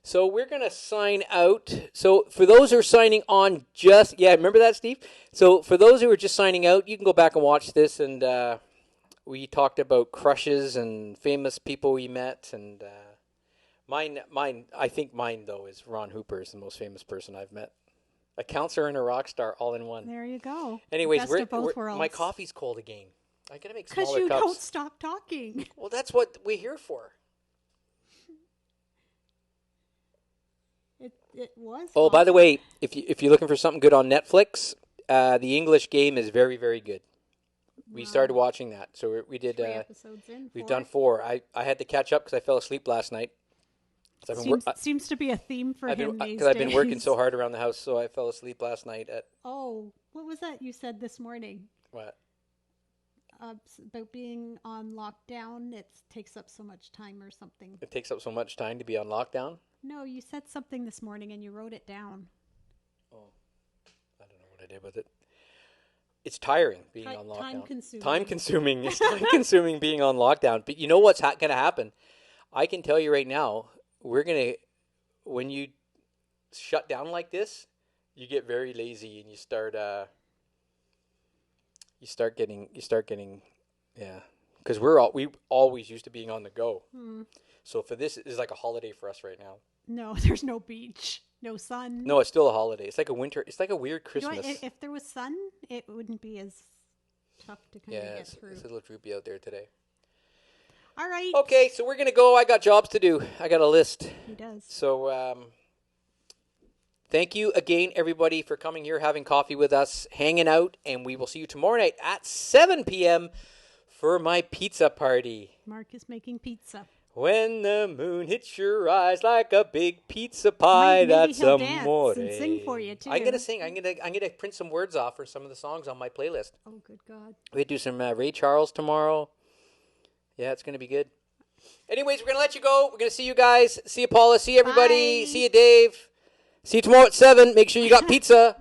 So we're going to sign out. So for those who are signing on remember that, Steve? So for those who are just signing out, you can go back and watch this, and we talked about crushes and famous people we met, and mine. I think mine though is Ron Hooper is the most famous person I've met. A counselor and a rock star all in one. There you go. Anyways, Best of both worlds. my coffee's cold again. I gotta make Because smaller you cups. don't stop talking. Well, that's what we're here for. It was. Oh, by the way, if you're looking for something good on Netflix, the English Game is very, very good. We started watching that, so we did. 3 episodes in. We've 4? done 4. I had to catch up because I fell asleep last night. Seems to be a theme for him these days. Because I've been working so hard around the house, so I fell asleep last night at. Oh, what was that you said this morning? What? About being on lockdown, it takes up so much time or something. It takes up so much time to be on lockdown? No, you said something this morning and you wrote it down. Oh, I don't know what I did with it. It's tiring being on lockdown. Time-consuming. Time-consuming. It's time-consuming being on lockdown. But you know what's going to happen? I can tell you right now, when you shut down like this, you get very lazy and you start getting, yeah. Because we always used to being on the go. So for this, it's like a holiday for us right now. No, there's no beach, no sun. No, it's still a holiday. It's like a winter. It's like a weird Christmas. You know, if there was sun, it wouldn't be as tough to kind of get through. It's a little droopy out there today. All right. Okay, so we're gonna go. I got jobs to do. I got a list. He does. So thank you again, everybody, for coming here, having coffee with us, hanging out, and we will see you tomorrow night at 7 p.m. for my pizza party. Mark is making pizza. When the moon hits your eyes like a big pizza pie, that's he'll amore. Dance and sing for you too. I'm gonna sing. I'm gonna print some words off for some of the songs on my playlist. Oh, good God! We do some Ray Charles tomorrow. Yeah, it's gonna be good. Anyways, we're gonna let you go. We're gonna see you guys. See you, Paula. See you, everybody. Bye. See you, Dave. See you tomorrow at 7. Make sure you got pizza.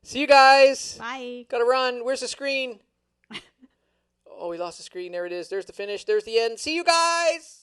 See you guys. Bye. Gotta run. Where's the screen? Oh, we lost the screen. There it is. There's the finish. There's the end. See you guys.